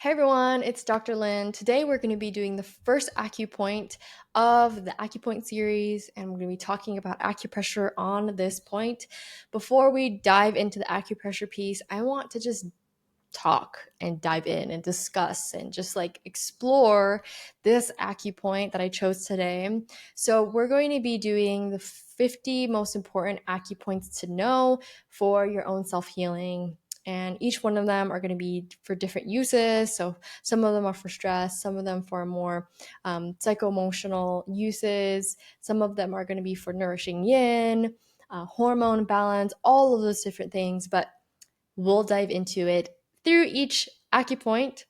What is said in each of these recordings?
Hey everyone, it's Dr. Lynn. Today we're going to be doing the first acupoint of the acupoint series, and we're going to be talking about acupressure on this point. Before we dive into the acupressure piece, I want to just talk and dive in and discuss and just like explore this acupoint that I chose today. So, we're going to be doing the 50 most important acupoints to know for your own self healing. And each one of them are going to be for different uses. So, some of them are for stress, some of them for more psycho emotional uses, some of them are going to be for nourishing yin, hormone balance, all of those different things. But we'll dive into it through each acupoint.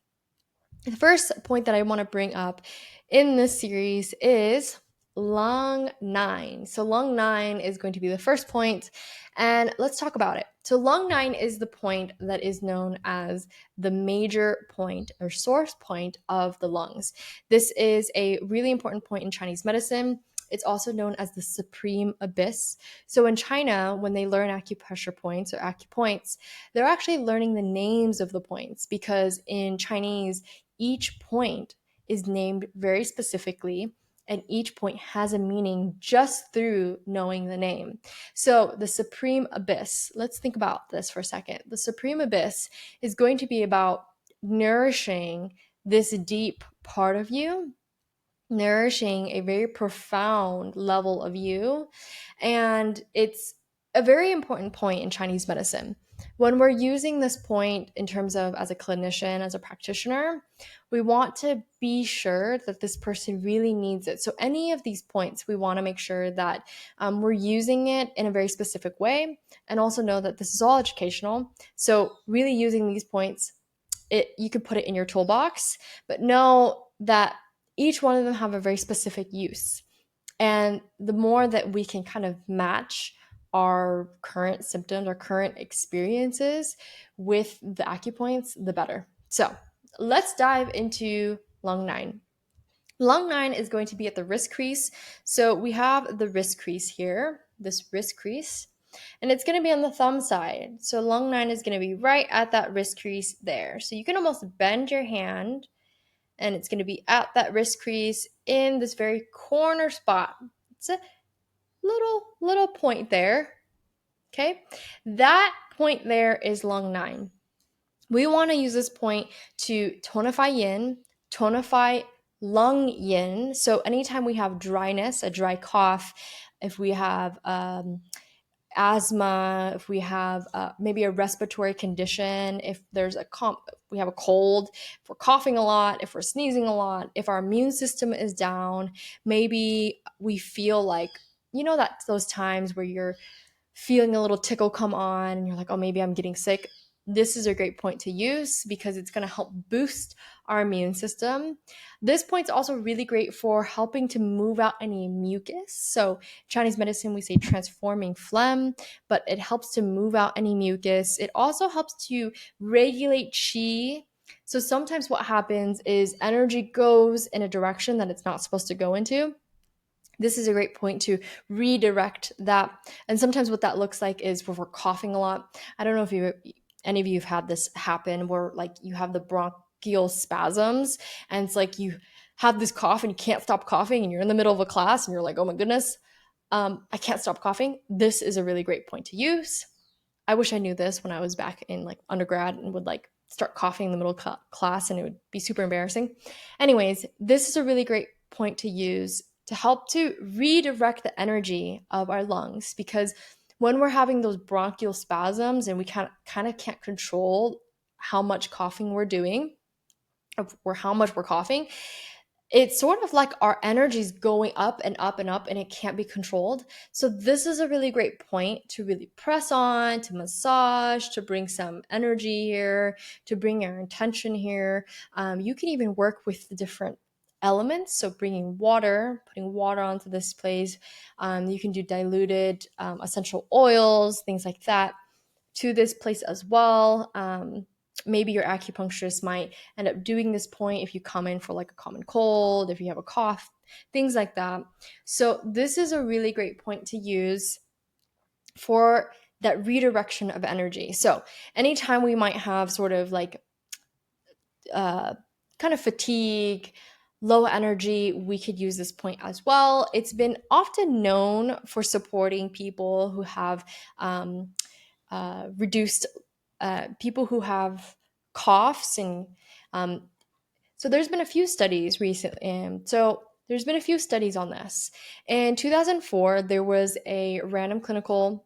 The first point that I want to bring up in this series is lung 9. So, lung 9 is going to be the first point, and let's talk about it. So, lung 9 is the point that is known as the major point or source point of the lungs. This is a really important point in Chinese medicine. It's also known as the supreme abyss. So in China, when they learn acupressure points or acupoints, they're actually learning the names of the points because in Chinese, each point is named very specifically and each point has a meaning just through knowing the name. So the supreme abyss, let's think about this for a second. The supreme abyss is going to be about nourishing this deep part of you, nourishing a very profound level of you. And it's a very important point in Chinese medicine. When we're using this point in terms of as a clinician, as a practitioner, we want to be sure that this person really needs it. So, any of these points, we want to make sure that we're using it in a very specific way and also know that this is all educational. So, really using these points, you could put it in your toolbox, but know that each one of them have a very specific use. And the more that we can kind of match our current symptoms, our current experiences with the acupoints, the better. So let's dive into lung 9. Lung 9 is going to be at the wrist crease. So we have the wrist crease here, this wrist crease, and it's going to be on the thumb side. So lung 9 is going to be right at that wrist crease there. So you can almost bend your hand and it's going to be at that wrist crease in this very corner spot. It's a little point there. Okay, that point there is lung 9. We want to use this point to tonify yin, tonify lung yin. So anytime we have dryness, a dry cough, if we have asthma, if we have maybe a respiratory condition, if there's we have a cold, if we're coughing a lot, if we're sneezing a lot, if our immune system is down, maybe we feel like, that those times where you're feeling a little tickle come on and you're like, oh, maybe I'm getting sick. This is a great point to use because it's going to help boost our immune system. This point's also really great for helping to move out any mucus. So Chinese medicine, we say transforming phlegm, but it helps to move out any mucus. It also helps to regulate qi. So sometimes what happens is energy goes in a direction that it's not supposed to go into. This is a great point to redirect that. And sometimes what that looks like is where we're coughing a lot. I don't know if any of you have had this happen where like you have the bronchial spasms and it's like you have this cough and you can't stop coughing and you're in the middle of a class and you're like, oh my goodness, I can't stop coughing. This is a really great point to use. I wish I knew this when I was back in like undergrad and would like start coughing in the middle of class and it would be super embarrassing. Anyways, this is a really great point to use to help to redirect the energy of our lungs, because when we're having those bronchial spasms and we kind of can't control how much coughing we're doing or how much we're coughing, it's sort of like our energy is going up and up and up and it can't be controlled. So this is a really great point to really press on, to massage, to bring some energy here, to bring your intention here. You can even work with the different elements. So bringing water, putting water onto this place. You can do diluted essential oils, things like that to this place as well. Maybe your acupuncturist might end up doing this point if you come in for like a common cold, if you have a cough, things like that. So this is a really great point to use for that redirection of energy. So anytime we might have sort of like kind of fatigue, low energy, we could use this point as well. It's been often known for supporting people who have reduced people who have coughs and so there's been a few studies recently. There's been a few studies on this. In 2004, there was a clinical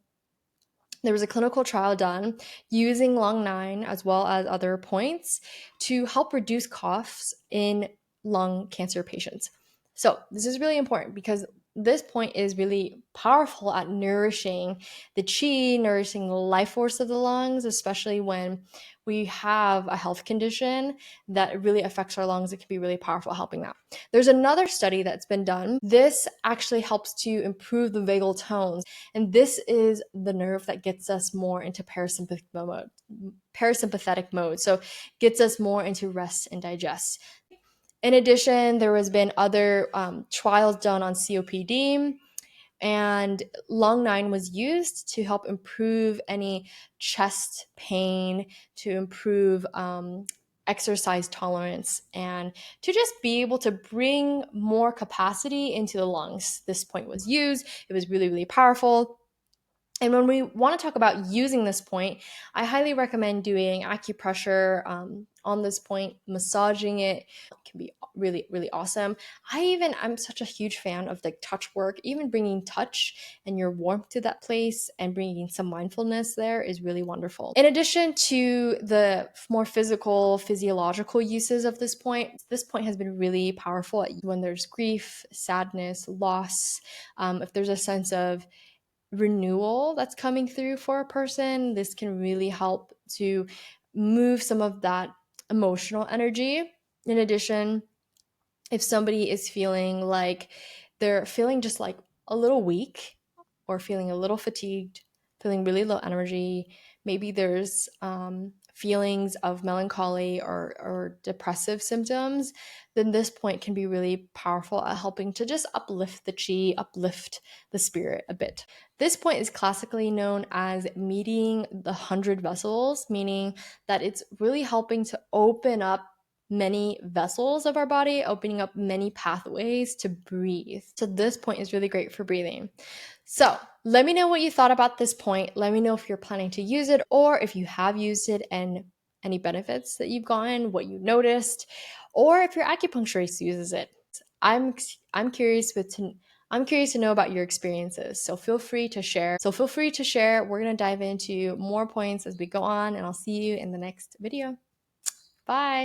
trial done using lung 9 as well as other points to help reduce coughs in lung cancer patients. So, this is really important because this point is really powerful at nourishing the chi, nourishing the life force of the lungs, especially when we have a health condition that really affects our lungs. It can be really powerful helping that. There's another study that's been done. This actually helps to improve the vagal tones, and this is the nerve that gets us more into parasympathetic mode. So gets us more into rest and digest. In addition, there has been other trials done on COPD, and lung 9 was used to help improve any chest pain, to improve exercise tolerance, and to just be able to bring more capacity into the lungs. This point was used. It was really, really powerful. And when we want to talk about using this point, I highly recommend doing acupressure on this point, massaging it can be really, really awesome. I'm such a huge fan of like touch work, even bringing touch and your warmth to that place and bringing some mindfulness there is really wonderful. In addition to the more physiological uses of this point has been really powerful when there's grief, sadness, loss, if there's a sense of renewal that's coming through for a person, this can really help to move some of that emotional energy. In addition, if somebody is feeling like they're feeling just like a little weak or feeling a little fatigued, feeling really low energy, maybe there's feelings of melancholy or depressive symptoms, then this point can be really powerful at helping to just uplift the chi, uplift the spirit a bit. This point is classically known as meeting the 100 vessels, meaning that it's really helping to open up many vessels of our body, opening up many pathways to breathe. So this point is really great for breathing. So let me know what you thought about this point. Let me know if you're planning to use it or if you have used it and any benefits that you've gotten, what you noticed, or if your acupuncturist uses it. I'm curious to know about your experiences. So feel free to share. We're going to dive into more points as we go on, and I'll see you in the next video. Bye.